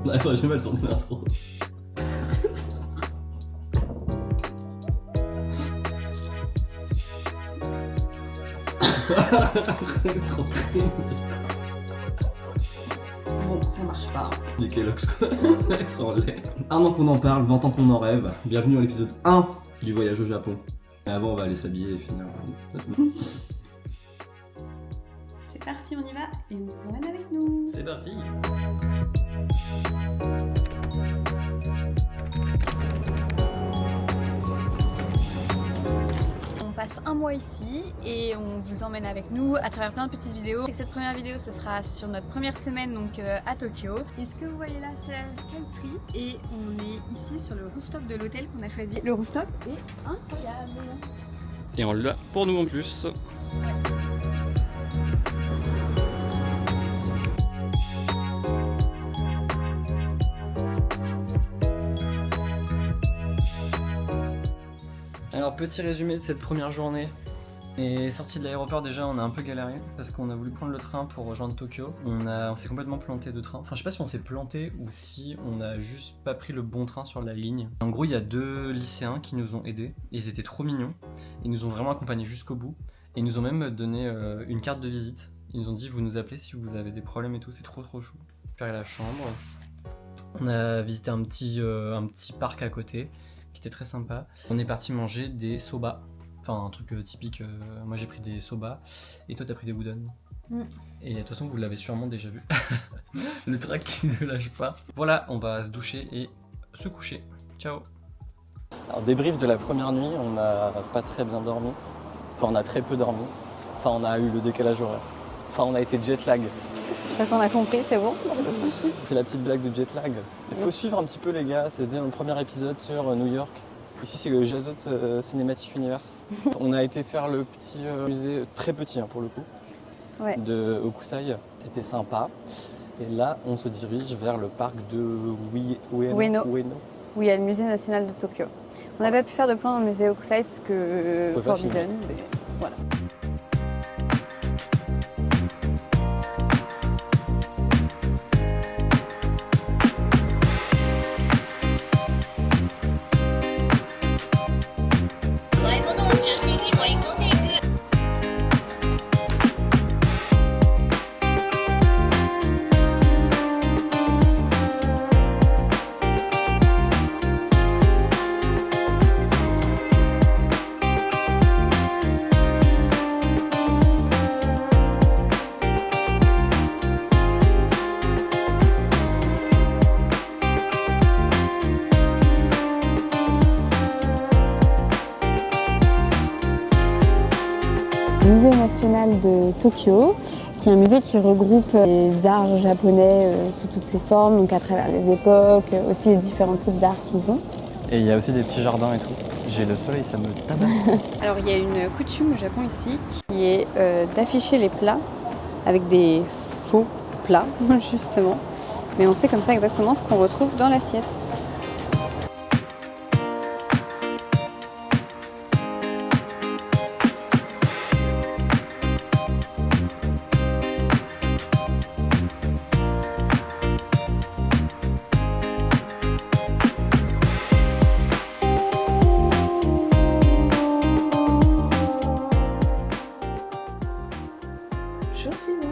On n'arrivera jamais à tourner l'intro. Trop cringe. Bon, ça marche pas. Des Kellogg's quoi. Elles sont laids. Un an qu'on en parle, 20 ans qu'on en rêve. Bienvenue à l'épisode 1 du voyage au Japon. Mais avant, on va aller s'habiller et finir. C'est parti, on y va et on vous emmène avec nous. C'est parti. On passe un mois ici et on vous emmène avec nous à travers plein de petites vidéos. Cette première vidéo, ce sera sur notre première semaine donc à Tokyo. Et ce que vous voyez là, c'est la Skytree et on est ici sur le rooftop de l'hôtel qu'on a choisi. Le rooftop est incroyable. Et on l'a pour nous en plus. Alors petit résumé de cette première journée. Et sorti de l'aéroport déjà on a un peu galéré parce qu'on a voulu prendre le train pour rejoindre Tokyo. On s'est complètement planté de train. Enfin je sais pas si on s'est planté ou si on a juste pas pris le bon train sur la ligne. En gros il y a 2 lycéens qui nous ont aidés. Ils étaient trop mignons. Ils nous ont vraiment accompagnés jusqu'au bout. Et ils nous ont même donné une carte de visite. Ils nous ont dit vous nous appelez si vous avez des problèmes et tout, c'est trop chou. Préparer la chambre. On a visité un petit parc à côté qui était très sympa. On est parti manger des soba. Enfin un truc typique, moi j'ai pris des soba et toi t'as pris des udon. Et de toute façon vous l'avez sûrement déjà vu. Le track qui ne lâche pas. Voilà, on va se doucher et se coucher. Ciao. Alors débrief de la première nuit, on n'a pas très bien dormi. Enfin on a très peu dormi. Enfin on a eu le décalage horaire. Enfin on a été jet lag. Je crois qu'on a compris, c'est bon. On fait la petite blague de jet lag. Il faut suivre un petit peu les gars, c'était dans le premier épisode sur New York. Ici c'est le Jazot Cinematic Universe. On a été faire le petit musée, très petit hein, pour le coup, Ouais. de Hokusai. C'était sympa. Et là on se dirige vers le parc de Ueno. Oui, il y a le musée national de Tokyo. On n'a pas pu faire de plan dans le musée Hokusai parce que peut pas Forbidden, mais voilà. Musée national de Tokyo, qui est un musée qui regroupe les arts japonais sous toutes ses formes, donc à travers les époques, aussi les différents types d'art qu'ils ont. Et il y a aussi des petits jardins et tout. J'ai le soleil, ça me tabasse. Alors il y a une coutume au Japon ici qui est d'afficher les plats avec des faux plats, justement. Mais on sait comme ça exactement ce qu'on retrouve dans l'assiette. Jour suivant.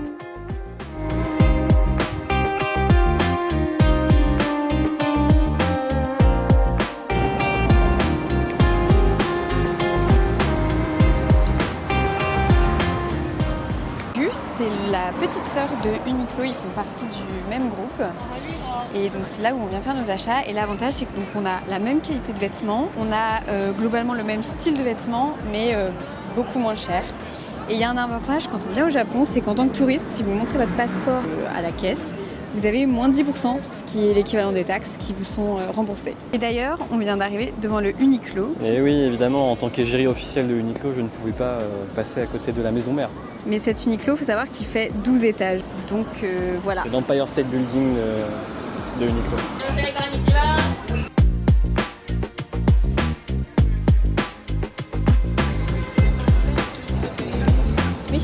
C'est la petite sœur de Uniqlo, ils font partie du même groupe. Et donc c'est là où on vient faire nos achats. Et l'avantage c'est qu'on a la même qualité de vêtements, on a globalement le même style de vêtements, mais beaucoup moins cher. Et il y a un avantage quand on vient au Japon, c'est qu'en tant que touriste, si vous montrez votre passeport à la caisse, vous avez moins 10%, ce qui est l'équivalent des taxes qui vous sont remboursées. Et d'ailleurs, on vient d'arriver devant le Uniqlo. Et oui, évidemment, en tant qu'égérie officielle de Uniqlo, je ne pouvais pas passer à côté de la maison mère. Mais cet Uniqlo, il faut savoir qu'il fait 12 étages. Donc voilà. C'est l'Empire State Building de Uniqlo. Oui.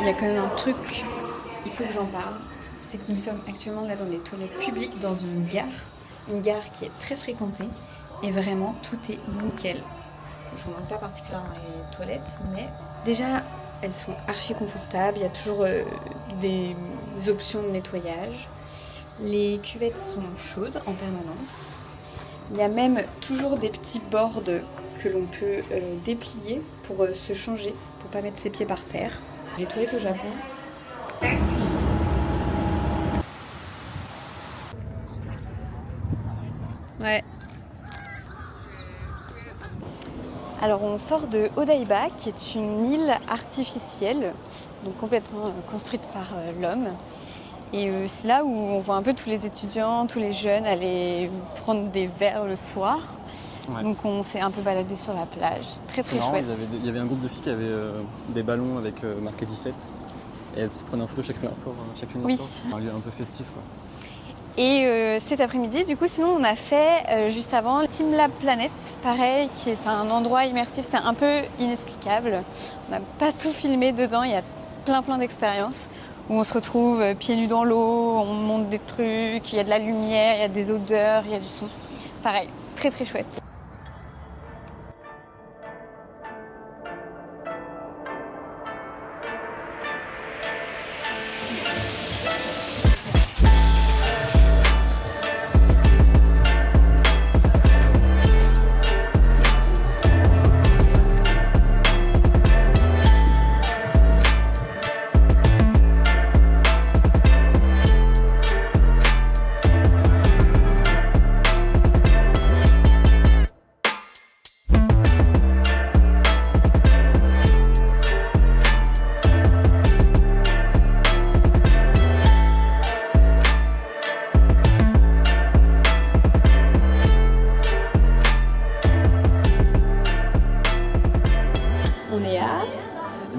il y a quand même un truc, il faut que j'en parle, c'est que nous sommes actuellement là dans des toilettes publiques dans une gare qui est très fréquentée et vraiment tout est nickel. Je vous montre pas particulièrement les toilettes, mais déjà elles sont archi confortables, il y a toujours des options de nettoyage. Les cuvettes sont chaudes en permanence. Il y a même toujours des petits boards que l'on peut déplier pour se changer, pour pas mettre ses pieds par terre. Les toilettes au Japon. Ouais. Alors on sort de Odaiba, qui est une île artificielle, donc complètement construite par l'homme. Et c'est là où on voit un peu tous les étudiants, tous les jeunes aller prendre des verres le soir. Ouais. Donc on s'est un peu baladé sur la plage. Très très marrant, chouette. Il y avait un groupe de filles qui avaient des ballons avec marqué 17. Et elles se prenaient en photo chacune leur tour. Un lieu un peu festif, quoi. Et cet après-midi, du coup, sinon on a fait juste avant Team Lab Planet, pareil, qui est un endroit immersif, c'est un peu inexplicable. On n'a pas tout filmé dedans, il y a plein d'expériences où on se retrouve pieds nus dans l'eau, on monte des trucs, il y a de la lumière, il y a des odeurs, il y a du son. Pareil, très très chouette.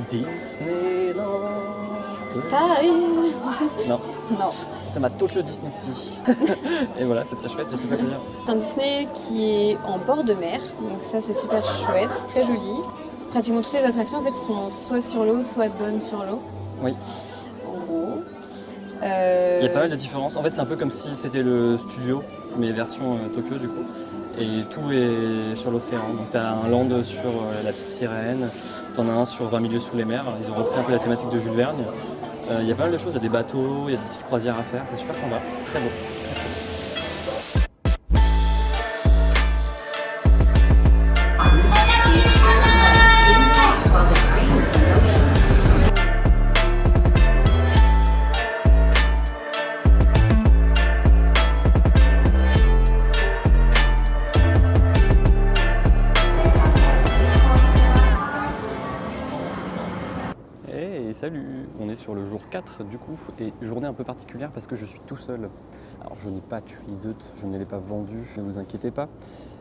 Disneyland Paris. Non, Non. c'est ma Tokyo Disney Sea. Et voilà, c'est très chouette, je sais pas quoi dire. C'est un Disney qui est en bord de mer, donc ça c'est super chouette, c'est très joli. Pratiquement toutes les attractions en fait sont soit sur l'eau, soit donnent sur l'eau. Oui. En gros. Il y a pas mal de différences. En fait, c'est un peu comme si c'était le studio, mais version Tokyo du coup. Et tout est sur l'océan. Donc t'as un land sur la petite sirène, t'en as un sur 20 milieux sous les mers. Ils ont repris un peu la thématique de Jules Verne. Il y a pas mal de choses, il y a des bateaux, il y a des petites croisières à faire. C'est super sympa, très beau. Salut, on est sur le jour 4 du coup, et journée un peu particulière parce que je suis tout seul. Alors je n'ai pas tué Iseut, je ne l'ai pas vendu, ne vous inquiétez pas.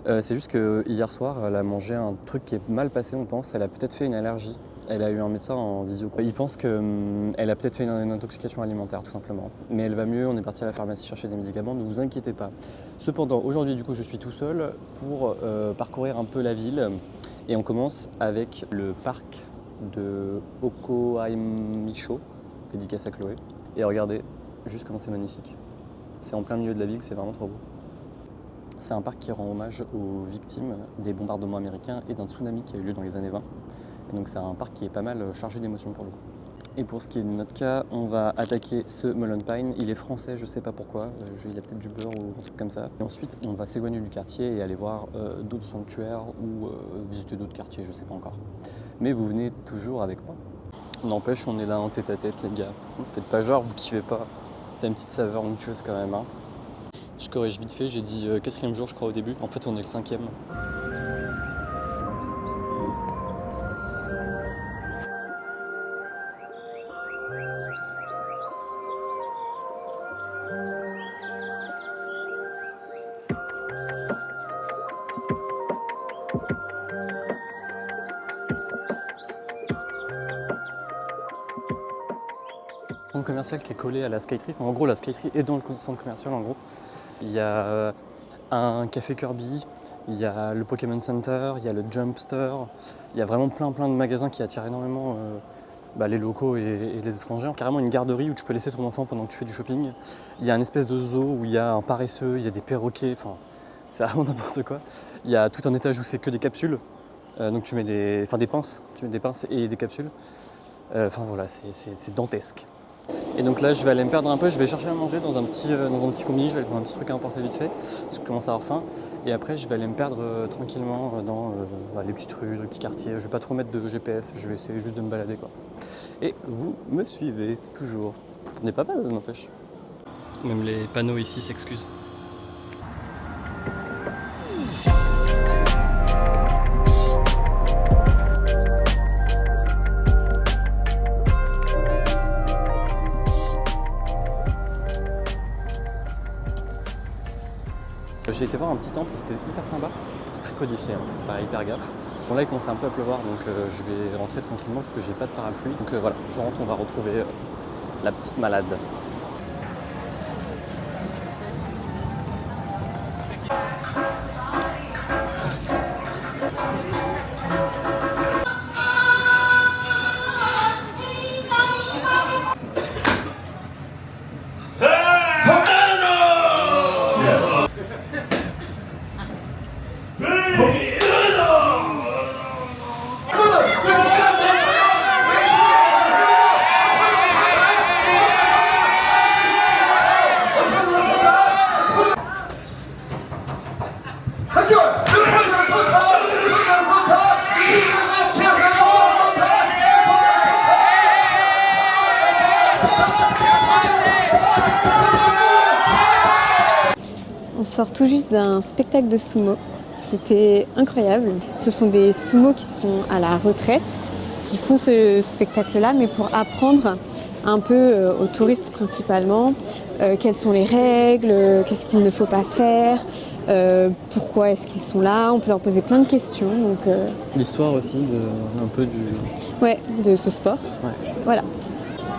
C'est juste que hier soir, elle a mangé un truc qui est mal passé, on pense. Elle a peut-être fait une allergie. Elle a eu un médecin en visio. Il pense qu'elle a peut-être fait une intoxication alimentaire tout simplement. Mais elle va mieux, on est parti à la pharmacie chercher des médicaments, ne vous inquiétez pas. Cependant, aujourd'hui du coup je suis tout seul pour parcourir un peu la ville. Et on commence avec le parc de Okohamisho, dédicace à Chloé. Et regardez juste comment c'est magnifique. C'est en plein milieu de la ville, c'est vraiment trop beau. C'est un parc qui rend hommage aux victimes des bombardements américains et d'un tsunami qui a eu lieu dans les années 20. Et donc c'est un parc qui est pas mal chargé d'émotions pour le coup. Et pour ce qui est de notre cas, on va attaquer ce melon pine. Il est français, je sais pas pourquoi. Il y a peut-être du beurre ou un truc comme ça. Et ensuite, on va s'éloigner du quartier et aller voir d'autres sanctuaires ou visiter d'autres quartiers, je sais pas encore. Mais vous venez toujours avec moi. N'empêche, on est là en tête à tête, les gars. Faites pas genre, vous kiffez pas. C'est une petite saveur onctueuse quand même. Hein. Je corrige vite fait, j'ai dit 4e jour, je crois, au début. En fait, on est le 5e. Centre commercial qui est collé à la Skytree. En gros, la Skytree est dans le centre commercial en gros. Il y a un café Kirby, il y a le Pokémon Center, il y a le Jump Store. Il y a vraiment plein de magasins qui attirent énormément les locaux et les étrangers. Carrément une garderie où tu peux laisser ton enfant pendant que tu fais du shopping. Il y a une espèce de zoo où il y a un paresseux, il y a des perroquets, enfin c'est vraiment n'importe quoi. Il y a tout un étage où c'est que des capsules, donc tu mets des pinces, et des capsules. Enfin voilà, c'est dantesque. Et donc là, je vais aller me perdre un peu, je vais chercher à manger dans un petit combini, je vais aller prendre un petit truc à emporter vite fait, parce que je commence à avoir faim. Et après, je vais aller me perdre tranquillement dans les petites rues, les petits quartiers. Je vais pas trop mettre de GPS, je vais essayer juste de me balader quoi. Et vous me suivez, toujours. On est pas mal, n'empêche. Même les panneaux ici s'excusent. J'ai été voir un petit temple, c'était hyper sympa. C'est très codifié, hein, faut faire hyper gaffe. Bon là il commence un peu à pleuvoir donc je vais rentrer tranquillement parce que j'ai pas de parapluie. Donc voilà, je rentre, on va retrouver la petite malade. On sort tout juste d'un spectacle de sumo. C'était incroyable. Ce sont des sumos qui sont à la retraite, qui font ce spectacle-là, mais pour apprendre un peu aux touristes principalement, quelles sont les règles, qu'est-ce qu'il ne faut pas faire, pourquoi est-ce qu'ils sont là. On peut leur poser plein de questions. Donc, l'histoire aussi de ce sport. Ouais. Voilà.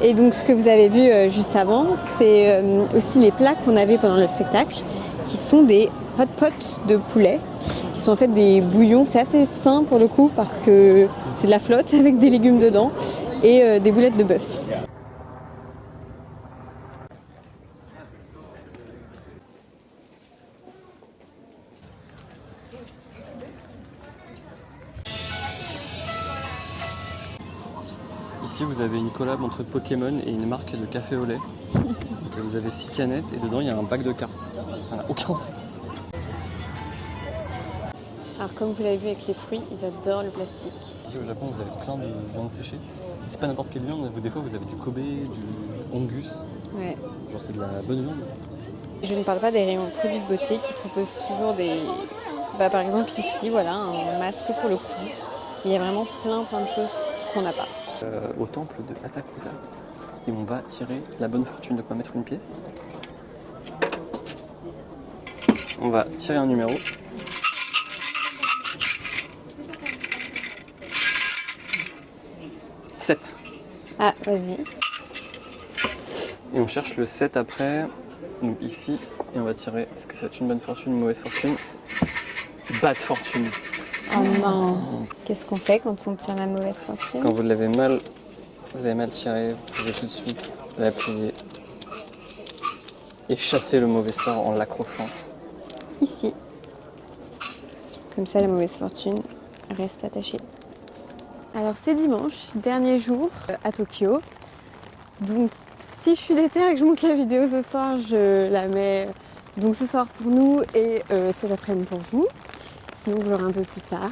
Et donc ce que vous avez vu juste avant, c'est aussi les plats qu'on avait pendant le spectacle, qui sont des hot pots de poulet, qui sont en fait des bouillons. C'est assez sain pour le coup parce que c'est de la flotte avec des légumes dedans et des boulettes de bœuf. Ici vous avez une collab entre Pokémon et une marque de café au lait. Et vous avez 6 canettes et dedans il y a un pack de cartes. Ça n'a aucun sens. Alors comme vous l'avez vu avec les fruits, ils adorent le plastique. Ici au Japon vous avez plein de viande séchée. C'est pas n'importe quelle viande, des fois vous avez du Kobe, du Angus. Ouais. Genre c'est de la bonne viande. Je ne parle pas des rayons produits de beauté qui proposent toujours des... par exemple ici, voilà, un masque pour le cou. Il y a vraiment plein de choses qu'on n'a pas. Au temple de Asakusa. Et on va tirer la bonne fortune de quoi mettre une pièce. On va tirer un numéro. « 7 ». Ah, vas-y. Et on cherche le 7 après, donc ici, et on va tirer, est-ce que ça va être une bonne fortune, une mauvaise fortune? Bad fortune. Oh non. Qu'est-ce qu'on fait quand on tire la mauvaise fortune? Quand vous avez mal tiré, vous pouvez tout de suite la plier et chasser le mauvais sort en l'accrochant. Ici. Comme ça, la mauvaise fortune reste attachée. Alors c'est dimanche, dernier jour à Tokyo. Donc si je suis déter et que je monte la vidéo ce soir, je la mets donc ce soir pour nous et cet après-midi pour vous. Sinon vous l'aurez un peu plus tard.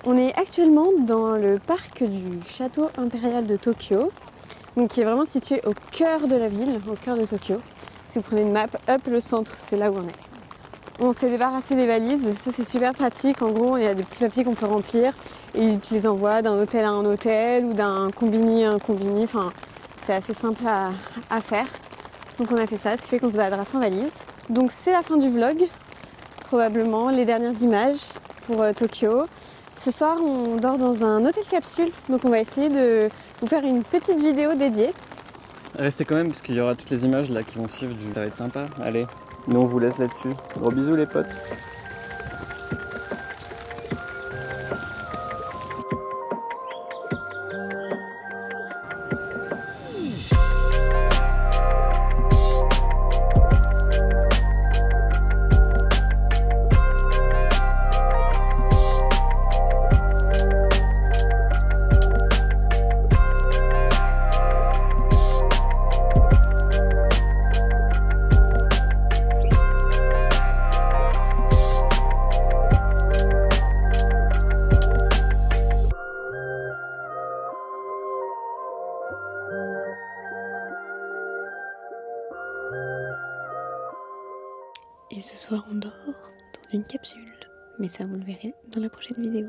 On est actuellement dans le parc du château impérial de Tokyo, donc qui est vraiment situé au cœur de la ville, au cœur de Tokyo. Si vous prenez une map, hop, le centre, c'est là où on est. On s'est débarrassé des valises, ça c'est super pratique. En gros, il y a des petits papiers qu'on peut remplir et ils te les envoient d'un hôtel à un hôtel ou d'un combini à un combini. Enfin, c'est assez simple à faire. Donc on a fait ça, ce qui fait qu'on se baladera sans valise. Donc c'est la fin du vlog, probablement les dernières images pour Tokyo. Ce soir, on dort dans un hôtel capsule, donc on va essayer de vous faire une petite vidéo dédiée. Restez quand même parce qu'il y aura toutes les images là qui vont suivre. Ça va être sympa. Allez. Nous on vous laisse là-dessus. Gros bisous les potes. ce soir on dort dans une capsule. Mais ça vous le verrez dans la prochaine vidéo.